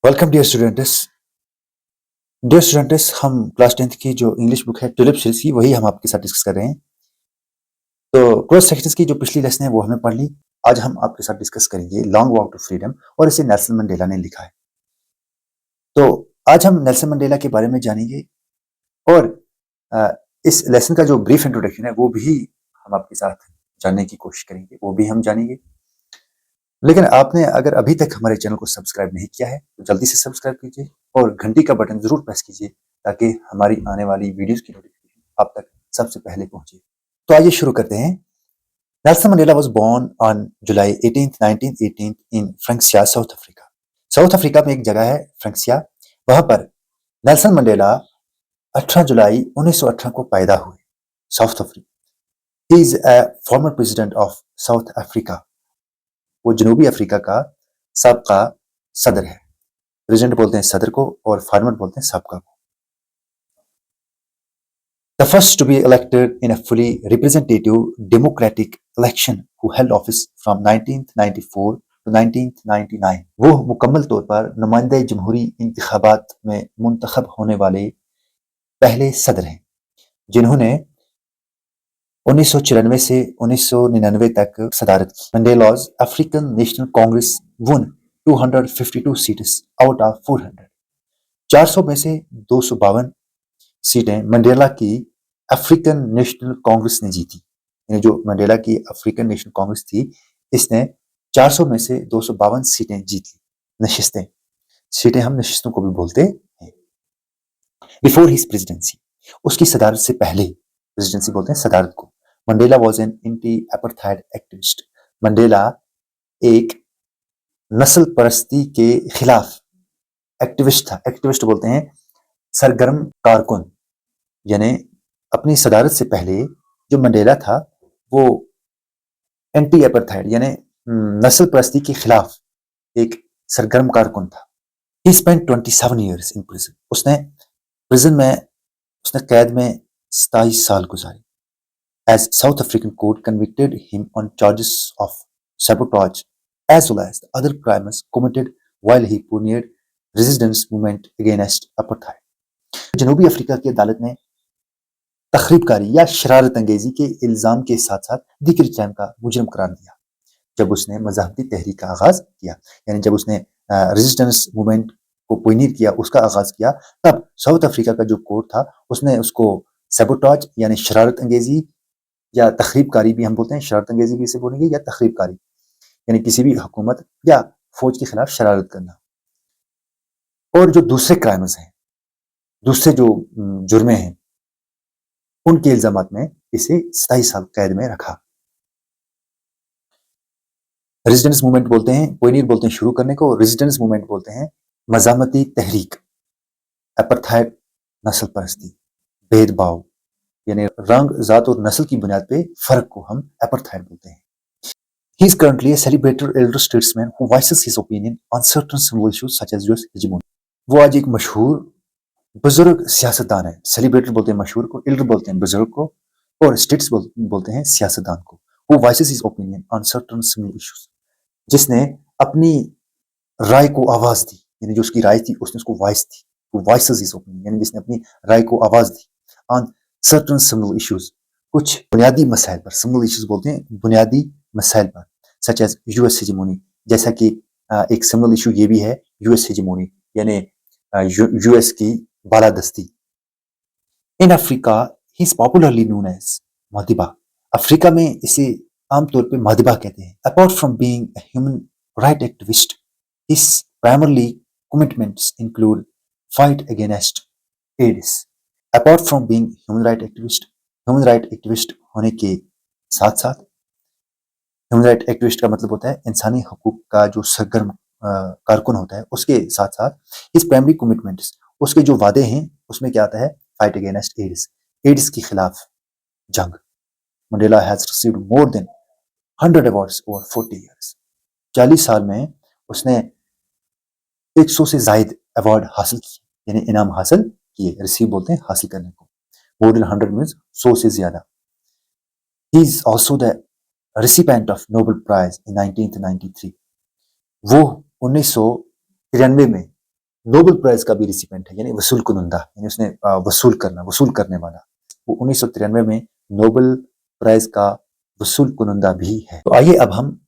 Welcome dear students हम class 10th की जो इंग्लिश बुक है ट्यूलिप सीरीज की वही हम आपके साथ डिस्कस कर रहे हैं। तो क्रॉस सेक्शंस की जो पिछली लेसन है वो हमने पढ़ ली। आज हम आपके साथ डिस्कस करेंगे लॉन्ग वॉक टू फ्रीडम और इसे नेल्सन मंडेला ने लिखा है। तो आज हम नेल्सन मंडेला के बारे में जानेंगे और अ, इस लेसन का जो ब्रीफ इंट्रोडक्शन है वो भी हम आपके साथ जानने की कोशिश करेंगे, वो भी हम जानेंगे। लेकिन आपने अगर अभी तक हमारे चैनल को सब्सक्राइब नहीं किया है तो जल्दी से सब्सक्राइब कीजिए और घंटी का बटन जरूर प्रेस कीजिए ताकि हमारी आने वाली वीडियोस की नोटिफिकेशन आप तक सबसे पहले पहुंचे। तो आइए शुरू करते हैं। Nelson Mandela was born on July 18th 1918 in फ्रैंकसिया, साउथ अफ्रीका। साउथ अफ्रीका में एक जगह है फ्रैंकसिया, वहां पर नेल्सन मंडेला 18 जुलाई 1918 को पैदा हुए। South Africa. He is a former president of south Africa. वो जनूबी अफ्रीका का सबका सदर है। प्रेसिडेंट बोलते हैं सदर को और फार्मर बोलते हैं सबका को। The first to be elected in a fully representative democratic election who held office from 1994 to 1999। वो मुकम्मल तौर पर नुमाइंदा जमहूरी इंतखाबात में मुंतखब होने वाले पहले सदर हैं जिन्होंने 1994 से 1999 तक सदारत की। Mandela's African National Congress won 252 seats out of 400। 400 में से 252 सीटें मंडेला की अफ्रीकन नेशनल कांग्रेस ने जीती। यानी जो मंडेला की अफ्रीकन नेशनल कांग्रेस थी, इसने 400 में से 252 सीटें जीत ली। नशिस्तें, सीटें हम नशिस्तों को भी बोलते हैं। बिफोर हिज प्रेसिडेंसी, उसकी सदारत से पहले, प्रेसिडेंसी बोलते हैं सदारत को। Mandela was an anti apartheid activist. Mandela एक नस्ल परस्ती के खिलाफ एक्टिविस्ट था। एक्टिविस्ट बोलते हैं सरगर्म कारकुन। यानी अपनी सदारत से पहले जो मंडेला था वो एंटी एपार्थाइड यानी नस्ल परस्ती के खिलाफ एक सरगर्म कारकुन था। He spent 27 years in prison. उसने कैद में 27 साल गुजारे। As South African court convicted him on charges of sabotage as well as the other crimes committed while he pioneered resistance movement against apartheid। जनूबी अफ्रीका की अदालत ने तखरीबकारी या शरारत अंगेजी के इल्जाम के साथ साथ दिक्र चैन का मुजरम करार दिया जब उसने मज़हबी तहरीक का आगाज किया। यानी जब उसने रेजिस्टेंस मूवमेंट को पोइनियर किया, उसका आगाज किया, तब साउथ अफ्रीका का जो कोर्ट था उसने उसको सैबोटाज यानी शरारत अंगेजी या तखरीबकारी भी हम बोलते हैं, शरारत अंगेजी भी इसे बोलेंगे या तखरीबकारी यानी किसी भी हुकूमत या फौज के खिलाफ शरारत करना। और जो दूसरे क्राइम्स हैं, दूसरे जो जुर्में हैं, उनके इल्जामात में इसे 27 साल कैद में रखा। रेजिस्टेंस मूवमेंट बोलते हैं, पोइनियर बोलते हैं शुरू करने को, रेजिस्टेंस मूवमेंट बोलते हैं मज़ामती तहरीक। एपार्थाइड नस्ल परस्ती, भेदभाव यानी रंग, जात और नस्ल की बुनियाद पे फर्क को हम एपार्थाइड बोलते हैं। He is currently a celebrated elder statesman who voices his opinion on certain civil issues such as US hegemony। वो आज एक मशहूर बुजुर्ग सियासतदान है। सेलिब्रेटेड बोलते हैं मशहूर को, एल्डर बोलते हैं बुजुर्ग को, और स्टेट्स बोलते हैं सियासतदान को। Who voices his opinion on certain civil issues, जिसने अपनी राय को आवाज दी, यानी जो उसकी राय थी उसने उसको voice the. Who voices his opinion यानी जिसने अपनी राय को आवाज दी। On certain civil issues, कुछ बुनियादी मसाइल पर। civil issues बोलते हैं बुनियादी मसाइल पर, such as US hegemony, जैसा कि एक civil issue ये भी है US hegemony यानी यूएस की बालादस्ती। In Africa he is popularly known as Madiba. Africa में इसे आमतौर पे मादिबा कहते हैं। Apart from being a human right activist, his primarily commitments include fight against AIDS. Apart from being human right activist होने के साथ साथ, ह्यूमन राइट एक्टिविस्ट का मतलब होता है इंसानी हकूक का जो सरगर्म कारकुन होता है, उसके साथ साथ हिज प्राइमरी कमिटमेंट्स, उसके जो वादे हैं उसमें क्या आता है, फाइट अगेंस्ट एड्स, एड्स के खिलाफ जंग। Mandela has received more than 100 awards over 40 years। 40 साल में उसने 100 से जायद अवार्ड हासिल किए, यानी इनाम हासिल किए। रिसीव बोलते हैं हासिल करने को। मोर देन 100 मीन्स 100 से ज्यादा। He is also the recipient of Nobel prize in 1993। वो 1993 में नोबेल प्राइज का भी रिसिपेंट है, यानी वसूल कुनंदा, यानी उसने वसूल करने वाला। वो 1993 में नोबेल प्राइज का वसूल कुनंदा भी है। तो आइए अब हम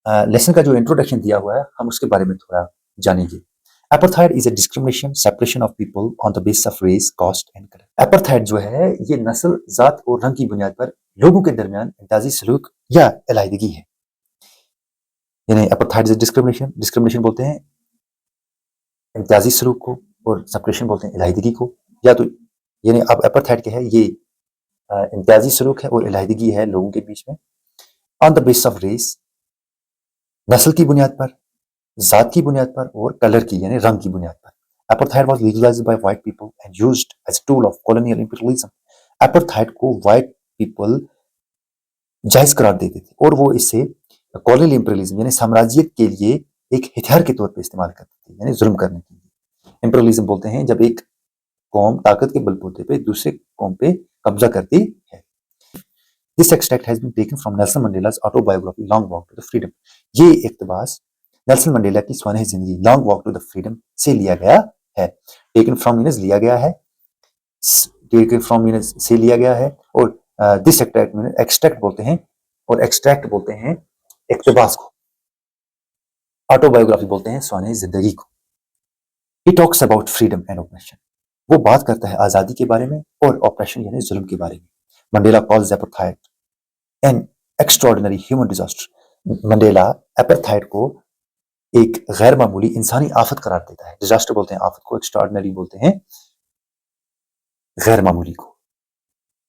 लेसन का जो इंट्रोडक्शन दिया हुआ है हम उसके बारे में थोड़ा जानेंगे। Apartheid is a discrimination, separation of people on the basis of race, caste and color. Apartheid जो है ये नस्ल, जात और रंग की बुनियाद पर लोगों के दरमियान इम्तियाजी सलूक या अलहदगी है। यानी apartheid is a discrimination, discrimination बोलते हैं इम्तियाजी सलूक को और सेपरेशन बोलते हैं अलहदगी को। या तो यानी अब apartheid क्या है, ये इम्तियाजी सलूक है और अलहदगी है लोगों के बीच में। On the basis of race, नस्ल की बुनियाद पर, जात की बुनियाद पर और कलर की यानी रंग की बुनियाद पर। Apartheid was legalized by white people and used as a tool of colonial imperialism. Apartheid को white people जायज करार देते थे और वो इससे कॉलोनियल इंपीरियलिज्म यानी साम्राज्यियत के लिए एक हथियार के तौर पे इस्तेमाल करते थे, यानी जुल्म करने के लिए। इंपीरियलिज्म बोलते हैं जब एक कौम ताकत के बलबूते पे दूसरे कौम पे कब्जा करती है। This extract has been taken from Nelson Mandela's autobiography Long Walk to the Freedom. ये इक्तबास नेल्सन मंडेला की स्वानह जिंदगी long walk to the freedom से लिया गया है। टेकन फ्रॉम मीनस लिया गया है, टेकन फ्रॉम मीनस से लिया गया है और दिस एक्सट्रैक्ट मीनस एक्सट्रैक्ट बोलते हैं और एक्सट्रैक्ट बोलते हैं इक्तबास को, ऑटोबायोग्राफी बोलते हैं स्वानह जिंदगी को। He talks about freedom and oppression. वो बात करता है आजादी के बारे में और ऑपरेशन यानी जुल्म के बारे में। Mandela calls apartheid an extraordinary human disaster. Mandela apartheid को एक गैर मामूली इंसानी आफत करार देता है। डिजास्टर बोलते हैं आफत को, एक्स्ट्राऑर्डिनरी बोलते हैं गैर मामूली को।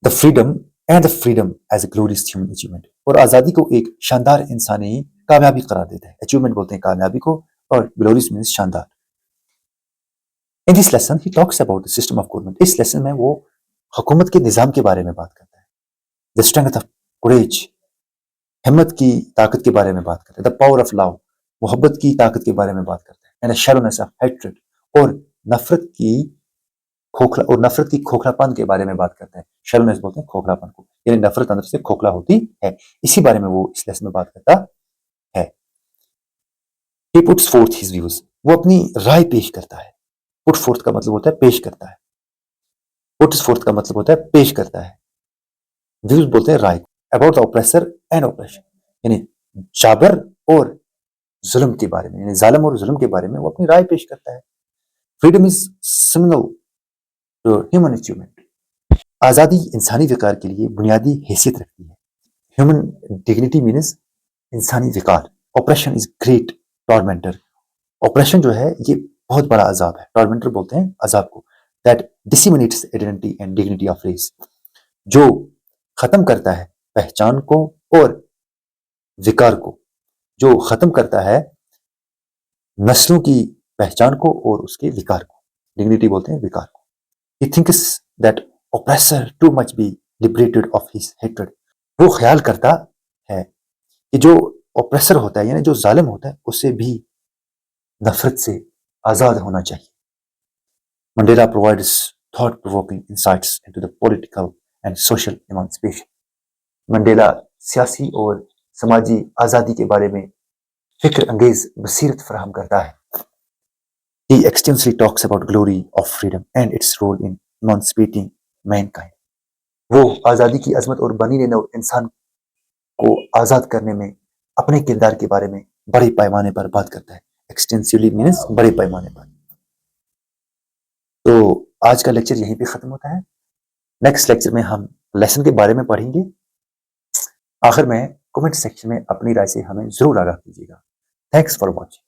The freedom and the freedom as a glorious human achievement, और आजादी को एक शानदार इंसानी कामयाबी करार देता है। अचीवमेंट बोलते हैं कामयाबी को और ग्लोरियस मीन्स शानदार। In this lesson he talks about the system of government. इस लेसन में वो हुकूमत के निजाम के बारे में बात करता है। द स्ट्रेंथ ऑफ करेज, हिम्मत की ताकत के बारे में बात करता है। द पावर ऑफ लव, मोहब्बत की ताकत के बारे में बात करता है। एंड शैलोनेस ऑफ हेट्रेड, और नफरत की खोखलापन के बारे में बात करता है। शैलोनेस बोलते हैं खोखलापन को, यानी नफरत अंदर से खोखला होती है। इसी बारे में वो इस लेसन में बात करता है। He puts forth his views, वो अपनी राय पेश करता है। पुट फोर्थ का मतलब होता है पेश करता है, पुट्स फोर्थ का मतलब होता है पेश करता है। व्यूज बोलते हैं राय। About the oppressor and operation, यानी जाबर और जुल्म के बारे में, यानी जालिम और जुल्म के बारे में वो अपनी राय पेश करता है। Freedom is similar to human achievement, आजादी इंसानी विकार के लिए बुनियादी हैसियत रखती है। ह्यूमन डिग्निटी मीन्स इंसानी विकार। ऑपरेशन इज ग्रेट टॉर्मेंटर, ऑपरेशन जो है ये बहुत बड़ा अजाब है। टॉर्मेंटर बोलते हैं अजाब को। That disseminates identity and dignity of race, जो खत्म करता है पहचान को और विकार को, जो खत्म करता है नस्लों की पहचान को और उसके विकार को। डिग्निटी बोलते हैं विकार को। He thinks that oppressor too much be liberated of his hatred. वो ख्याल करता है कि जो ऑप्रेसर होता है यानी जो जालिम होता है उससे भी नफरत से आजाद होना चाहिए। Mandela provides thought-provoking insights into the political and social emancipation. Mandela सियासी और समाजी आजादी के बारे में फिक्र अंगेज बसीरत फराहम करता है। He extensively talks about glory of freedom and its role in emancipating mankind. वो आजादी की अजमत और बनी रहने और इंसान को आजाद करने में अपने किरदार के बारे में बड़े पैमाने पर बात करता है। एक्सटेंसिवली मीन्स बड़े पैमाने पर। तो आज का लेक्चर यहीं पे खत्म होता है। नेक्स्ट लेक्चर में हम लेसन के बारे में पढ़ेंगे। आखिर में कमेंट सेक्शन में अपनी राय से हमें जरूर आगाह कीजिएगा। Thanks for watching.